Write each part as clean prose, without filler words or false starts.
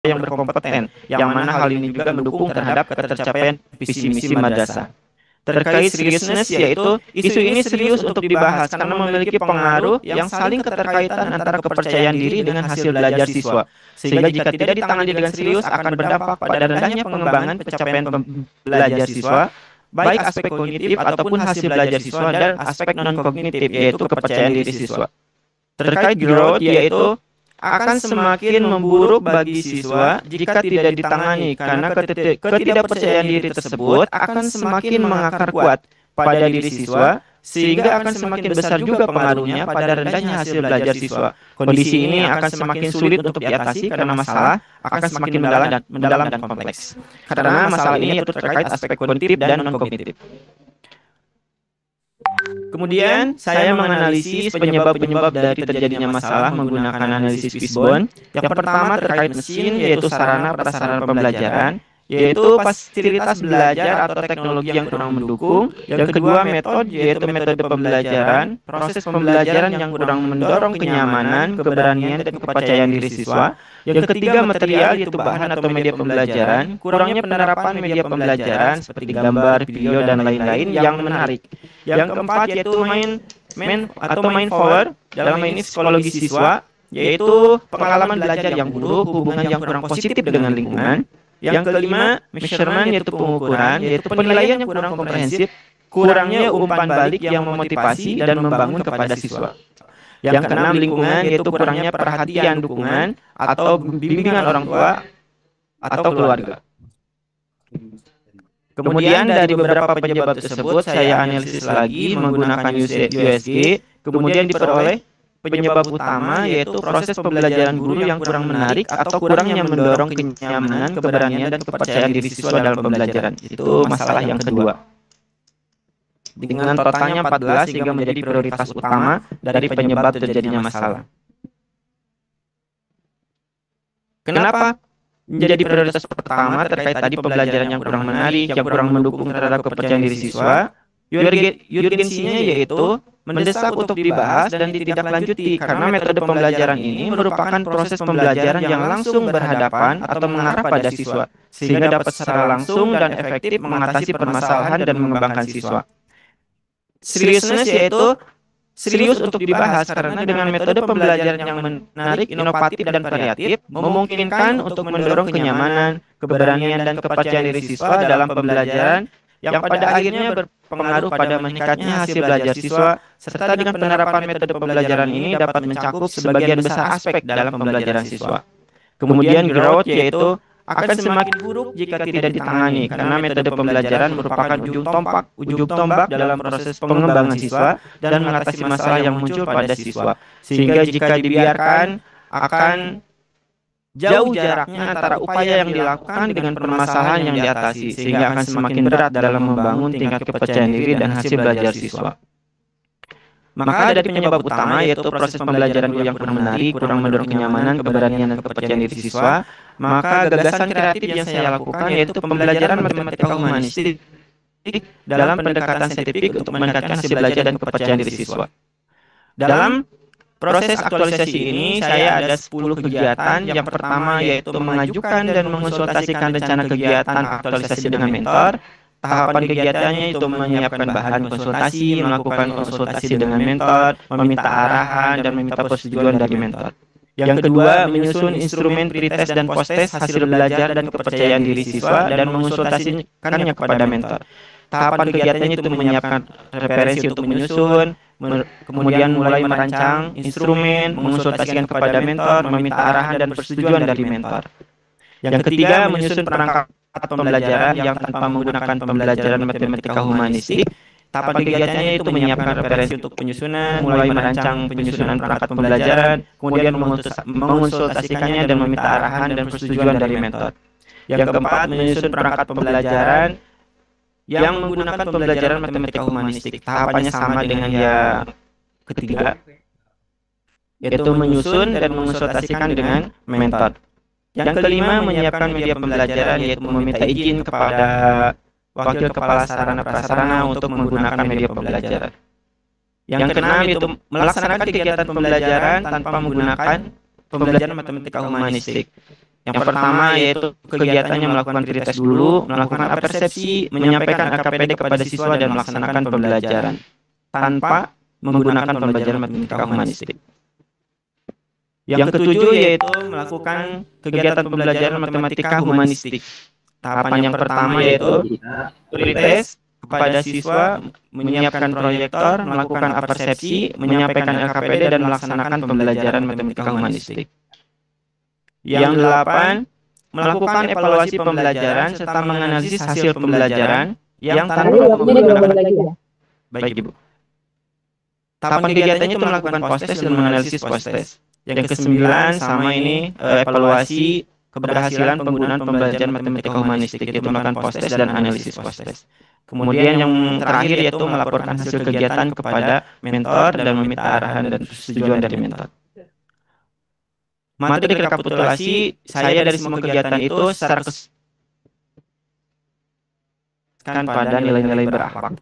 yang berkompeten, yang mana hal ini juga mendukung terhadap ketercapaian visi misi madrasah. Terkait seriousness, yaitu isu ini serius untuk dibahas karena memiliki pengaruh yang saling keterkaitan antara kepercayaan diri dengan hasil belajar siswa. Sehingga jika tidak ditangani dengan serius akan berdampak pada rendahnya pengembangan pencapaian belajar siswa, baik aspek kognitif ataupun hasil belajar siswa dan aspek non-kognitif, yaitu kepercayaan diri siswa. Terkait growth, yaitu akan semakin memburuk bagi siswa jika tidak ditangani karena ketidakpercayaan diri tersebut akan semakin mengakar kuat pada diri siswa sehingga akan semakin besar juga pengaruhnya pada rendahnya hasil belajar siswa. Kondisi ini akan semakin sulit untuk diatasi karena masalah akan semakin mendalam dan kompleks. Karena masalah ini itu terkait aspek kognitif dan non-kognitif. Kemudian saya menganalisis penyebab-penyebab dari terjadinya masalah menggunakan analisis Fishbone. Yang pertama terkait mesin, yaitu sarana prasarana pembelajaran, yaitu fasilitas belajar atau teknologi yang kurang mendukung. Yang kedua metode, yaitu metode pembelajaran, proses pembelajaran yang kurang mendorong kenyamanan, keberanian, dan kepercayaan diri siswa. Yang ketiga material, yaitu bahan atau media pembelajaran, kurangnya penerapan media pembelajaran seperti gambar, video, dan lain-lain yang menarik. Yang keempat yaitu main power dalam ini psikologi siswa, yaitu pengalaman belajar yang buruk, hubungan yang kurang positif dengan lingkungan. Yang kelima measurement, yaitu pengukuran, yaitu penilaian yang kurang komprehensif, kurangnya umpan balik yang memotivasi dan membangun kepada siswa. Yang keenam lingkungan, yaitu kurangnya perhatian, dukungan, atau bimbingan orang tua atau keluarga. Kemudian dari beberapa penyebab tersebut saya analisis lagi menggunakan USG, kemudian diperoleh penyebab utama yaitu proses pembelajaran guru yang kurang menarik atau kurangnya mendorong kenyamanan, keberanian, dan kepercayaan diri siswa dalam pembelajaran. Itu masalah yang kedua. Dengan totalnya 14 sehingga menjadi prioritas utama dari penyebab terjadinya masalah. Kenapa menjadi prioritas pertama terkait tadi pembelajaran yang kurang menarik, yang kurang mendukung terhadap kepercayaan diri siswa? Urgensinya yaitu mendesak untuk dibahas dan ditindaklanjuti karena metode pembelajaran ini merupakan proses pembelajaran yang langsung berhadapan atau mengarah pada siswa sehingga dapat secara langsung dan efektif mengatasi permasalahan dan mengembangkan siswa. Seriousness yaitu serius untuk dibahas karena dengan metode pembelajaran yang menarik, inovatif, dan variatif memungkinkan untuk mendorong kenyamanan, keberanian, dan kepercayaan diri siswa dalam pembelajaran yang pada akhirnya berpengaruh pada meningkatnya hasil belajar siswa serta dengan penerapan metode pembelajaran ini dapat mencakup sebagian besar aspek dalam pembelajaran siswa. Kemudian growth yaitu akan semakin buruk jika tidak ditangani karena metode pembelajaran merupakan ujung tombak dalam proses pengembangan siswa dan mengatasi masalah yang muncul pada siswa. Sehingga jika dibiarkan akan jauh jaraknya antara upaya yang dilakukan dengan permasalahan yang diatasi sehingga akan semakin berat dalam membangun tingkat kepercayaan diri dan hasil belajar siswa. Maka dari penyebab utama yaitu proses pembelajaran yang kurang menarik, kurang mendorong kenyamanan, keberanian, dan kepercayaan diri siswa, maka gagasan kreatif yang saya lakukan yaitu pembelajaran matematika humanistik dalam pendekatan saintifik untuk meningkatkan hasil belajar dan kepercayaan diri siswa. Dalam proses aktualisasi ini saya ada 10 kegiatan. Yang pertama yaitu mengajukan dan mengonsultasikan rencana kegiatan aktualisasi dengan mentor. Tahapan kegiatannya itu menyiapkan bahan konsultasi, melakukan konsultasi dengan mentor, meminta arahan, dan meminta persetujuan dari mentor. Yang kedua, menyusun instrumen pretest dan posttest hasil belajar dan kepercayaan diri siswa dan mengonsultasikannya kepada mentor. Tahapan kegiatannya itu menyiapkan referensi untuk menyusun, kemudian mulai merancang instrumen, mengonsultasikan kepada mentor, meminta arahan dan persetujuan dari mentor. Yang ketiga, menyusun perangkat pembelajaran yang tanpa menggunakan pembelajaran matematika humanistik. Tahapan kegiatannya itu menyiapkan referensi untuk penyusunan, mulai merancang penyusunan perangkat pembelajaran, kemudian mengonsultasikannya dan meminta arahan dan persetujuan dari mentor. Yang keempat, menyusun perangkat pembelajaran yang menggunakan pembelajaran matematika humanistik. Tahapannya sama dengan yang ketiga, yaitu menyusun dan mengonsultasikan dengan mentor. Yang kelima, menyiapkan media pembelajaran yaitu meminta izin kepada wakil kepala sarana prasarana untuk menggunakan media pembelajaran. Yang keenam itu melaksanakan kegiatan pembelajaran tanpa menggunakan pembelajaran matematika humanistik. Yang pertama yaitu kegiatannya melakukan pretest dulu, melakukan apersepsi, menyampaikan AKPD kepada siswa dan melaksanakan pembelajaran tanpa menggunakan pembelajaran matematika humanistik. Yang ketujuh yaitu melakukan kegiatan pembelajaran matematika humanistik. Tahapan yang pertama yaitu pretest kepada siswa, menyiapkan proyektor, melakukan apersepsi, menyampaikan LKPD dan melaksanakan pembelajaran matematika humanistik. Yang delapan, melakukan evaluasi pembelajaran serta menganalisis hasil pembelajaran yang tanpa menggunakan. Baik, Ibu. Tahapan kegiatannya itu melakukan post-test dan menganalisis post-test. Yang kesembilan sama ini evaluasi keberhasilan penggunaan pembelajaran matematika humanistik, yaitu melakukan post-test dan analisis post-test. Kemudian yang terakhir yaitu melaporkan hasil kegiatan kepada mentor dan meminta arahan dan persetujuan dari mentor. Materi rekapitulasi saya dari semua kegiatan itu secara keseluruhan pada nilai-nilai berakhlak.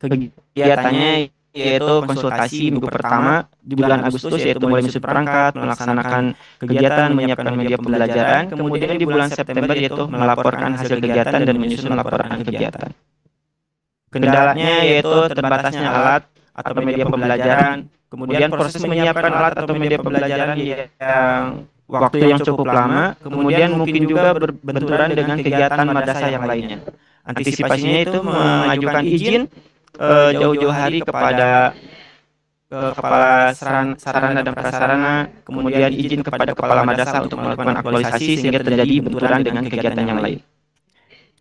Kegiatannya yaitu konsultasi minggu pertama di bulan Agustus, yaitu mulai menyusun perangkat, melaksanakan kegiatan, menyiapkan media pembelajaran. Kemudian di bulan September yaitu melaporkan hasil kegiatan dan menyusun laporan kegiatan. Kendalanya yaitu terbatasnya alat atau media pembelajaran. Kemudian proses menyiapkan alat atau media pembelajaran yang waktu yang cukup lama. Kemudian mungkin juga berbenturan dengan kegiatan madrasah yang lainnya. Antisipasinya itu mengajukan izin jauh-jauh hari kepada kepala sarana dan prasarana, kemudian izin kepada kepala madrasah untuk melakukan aktualisasi sehingga terjadi benturan dengan kegiatan yang lain.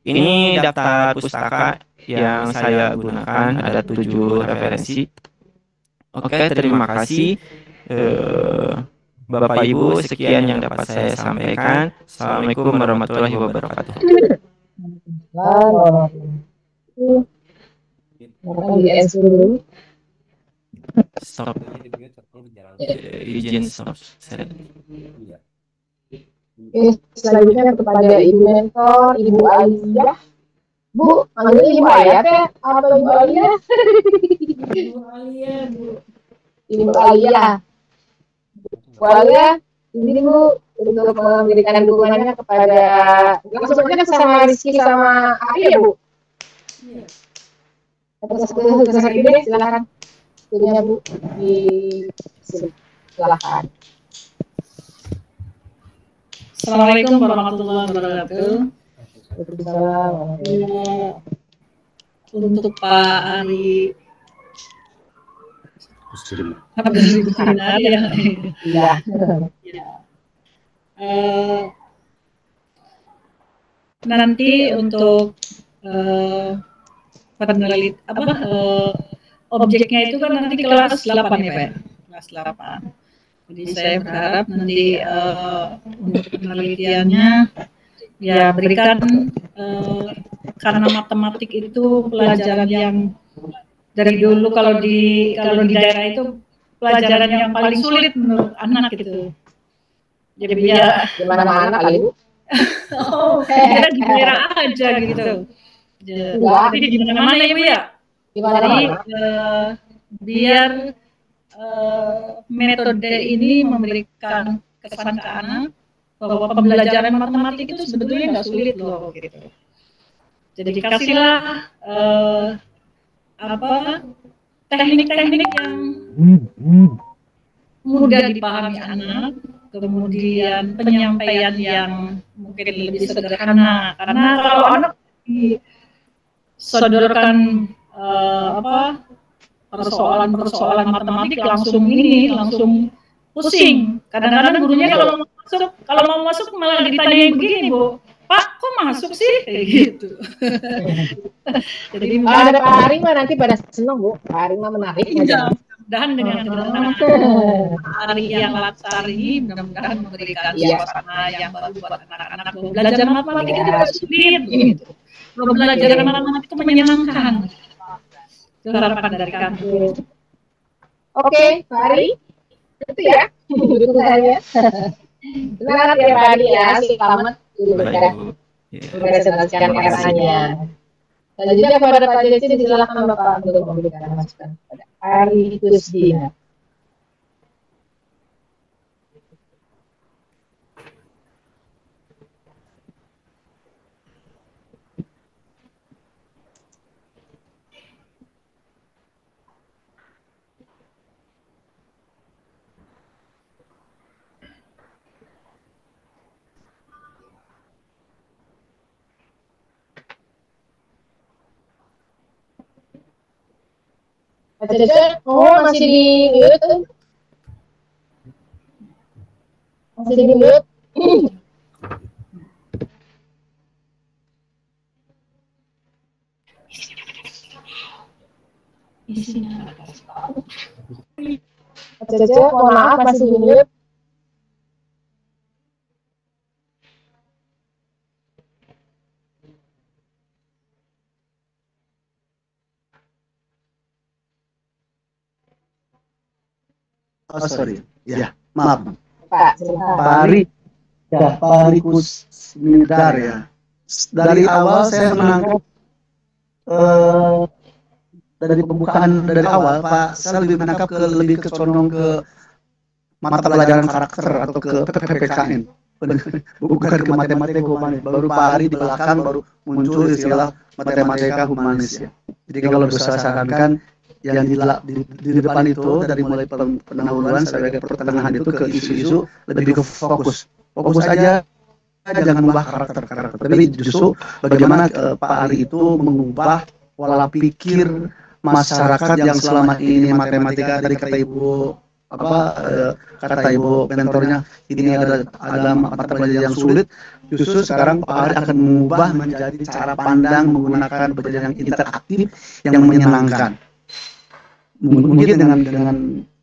Ini daftar pustaka yang saya gunakan, ada 7 referensi. Oke, terima kasih. Bapak Ibu, sekian yang dapat saya sampaikan. Assalamualaikum warahmatullahi wabarakatuh. Stop. Izin stop. Selanjutnya kepada Ibu Mentor, Ibu Aliyah. Bu, panggil Ibu Ayat ya? Atau Ibu Aliyah? Ibu Aliyah, Bu. Ibu Aliyah. Bu Aliyah, ini Bu untuk memberikan dukungannya kepada langsung saja sama Rizky sama Ari ya Bu? Iya. Atas kesesat ini silakan. Punya Bu, silakan. Assalamualaikum warahmatullahi wabarakatuh. Untuk Pak Ari Abdul ya. Iya. Nanti untuk objeknya itu kan nanti kelas 8 ya Pak. Kelas 8. Jadi saya berharap nanti untuk penelitiannya ya berikan karena matematik itu pelajaran yang dari dulu kalau di daerah itu pelajaran yang paling sulit menurut anak gitu. Jadi ya Gimana kali Bu? oh, kira di daerah aja gitu. Jadi di mana-mana ya Bu ya. Jadi biar metode ini memberikan kesan ke anak bahwa pembelajaran matematik itu sebetulnya nggak sulit loh gitu. Jadi kasihlah teknik-teknik yang mudah dipahami anak, kemudian penyampaian yang mungkin lebih sederhana. Karena kalau anak disodorkan persoalan matematik langsung pusing. Kadang-kadang gurunya kalau mau masuk malah ditanyain begini Bu, Pak kok masuk sih kayak gitu. Jadi ada Pak Ari mah nanti pada senang Bu. Pak Ari mah menarik. Mudah-mudahan dengan kedatangan Ari yang Latsari mudah-mudahan memberikan suasana yang baru buat anak-anak belajar matematik itu sulit gitu. Belajar matematik itu menyenangkan. Itu harapan dari kami. Oke, Pak Ari. Itu ya. Itu saya. Semangat ya Pak Ari ya, selamat mempresentasikan RA-nya. Selanjutnya kepada Pak Jeci silakan Bapak untuk memberikan masukan kepada Ari Kusdina. Caca, oh masih di mute. Masih di mute. Caca, mohon maaf masih di mute. Oh sorry, ya maaf. Pak, silakan. Pak Ari Kusmidar ya. Dari awal saya menangkap dari pembukaan dari awal Pak, saya lebih ke condong ke mata pelajaran karakter atau ke PPKN, bukan ke matematika humanis. Baru Pak Ari di belakang baru muncul istilah matematika humanis ya. Jadi kalau bisa sarankan yang di depan itu dari mulai pendahuluan sampai ke pertengahan itu ke isu-isu lebih ke fokus aja, jangan mengubah karakter, tapi justru bagaimana Pak Ari itu mengubah pola pikir masyarakat yang selama ini matematika tadi kata Ibu kata Ibu mentornya ini adalah mata pelajaran yang sulit. Justru sekarang Pak Ari akan mengubah menjadi cara pandang menggunakan pelajaran yang interaktif yang menyenangkan. Mungkin dengan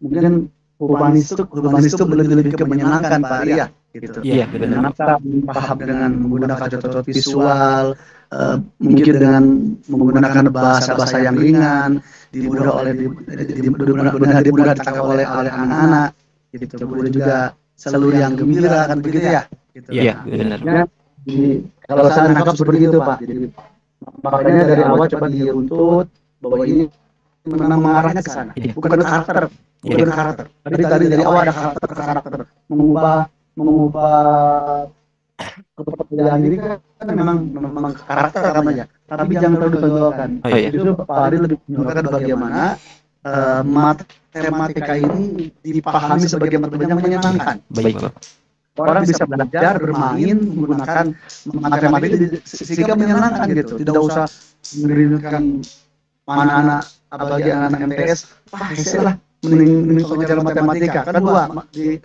mungkin humanis itu lebih ke menyenangkan Pak Ari ya gitu. Iya, benar. Kita paham dengan menggunakan contoh visual, mungkin dengan menggunakan bahasa yang ringan, dimudah ditangkap oleh anak-anak gitu. Kemudian juga selalu yang gembira kan begitu ya gitu. Iya, benar. Jadi kalau saya menangkap seperti itu Pak. Jadi makanya dari awal coba diruntut bahwa ini memang mengarahnya ke sana, bukan karakter, tapi dari awal ada karakter, mengubah kepercayaan diri kan memang karakter namanya, tapi jangan terlalu ditonjolkan. Justru Pak Ari lebih menunjukkan bagaimana matematika ini dipahami sebagai matematika yang menyenangkan. Baik, Pak. Orang bisa belajar bermain menggunakan matematika sehingga menyenangkan gitu, tidak usah mengerindukan anak-anak apalagi anak-anak MTS, wah hese lah mending pengajaran matematika kan dua di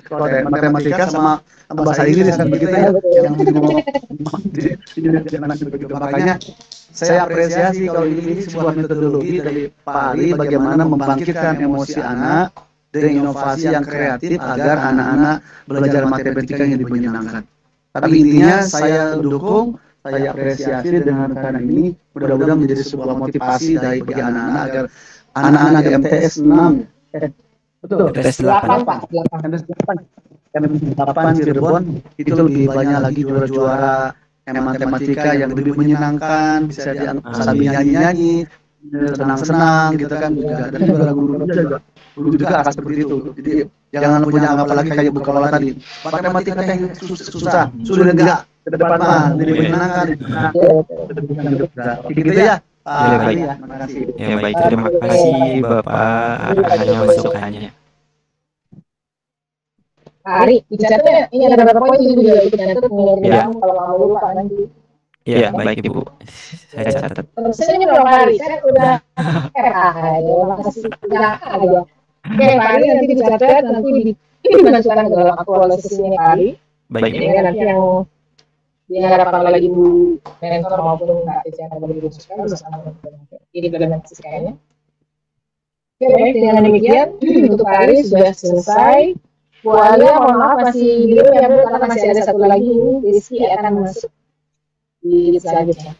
matematika sama bahasa Inggris kan begitu ya yang makanya saya apresiasi kalau ini sebuah metodologi dari Pak Ari bagaimana membangkitkan emosi anak dengan inovasi yang kreatif agar anak-anak belajar matematika yang lebih menyenangkan. Tapi intinya saya dukung, saya apresiasi dengan rencana ini, mudah-mudahan menjadi sebuah motivasi bagi anak-anak agar anak-anak MTS 6 betul MTS 8 Pak, 8 Cirebon itu lebih banyak lagi juara-juara matematika yang lebih menyenangkan, bisa sambil nyanyi-nyanyi, senang-senang gitu kan juga. Dan juga guru juga akan seperti itu. Jadi jangan punya anggapan lagi kayak Bu Kapola tadi, matematika yang susah, sudah enggak ke depan mah lebih menyenangkan. Gitu ya. Ya, baik. Terima kasih. Ya, baik. Terima kasih Bapak arahannya masukannya. Pak Ari, dicatat ini ada beberapa poin juga ikut nyatet Iya. kalau mau lupa nanti. Iya, baik Ibu. Saya catat. Terus ini berapa hari? Saya udah masih udah aja. Oke, Pak Ari nanti dicatat, nanti dimasukkan ke dalam aktualisasi ini Pak Ari. Baik. Ini nanti yang diharapkan oleh Ibu mentor maupun Mbak Cici akan berdiskusikan bersama implementasi kayaknya. Oke, baik, dengan demikian untuk Pak Ari sudah selesai. Bu Alia, mohon maaf masih belum ya Bu, karena masih ada satu lagi ini, Rizky akan masuk di selanjutnya.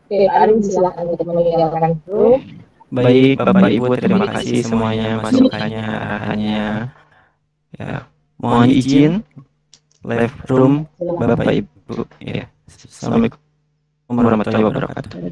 Oke, Pak Ari silakan untuk meninggalkan itu. Baik Bapak Ibu, terima kasih semuanya masukannya, arahannya. Ya, mohon izin live room Bapak Ibu. Ya. Assalamualaikum warahmatullahi wabarakatuh.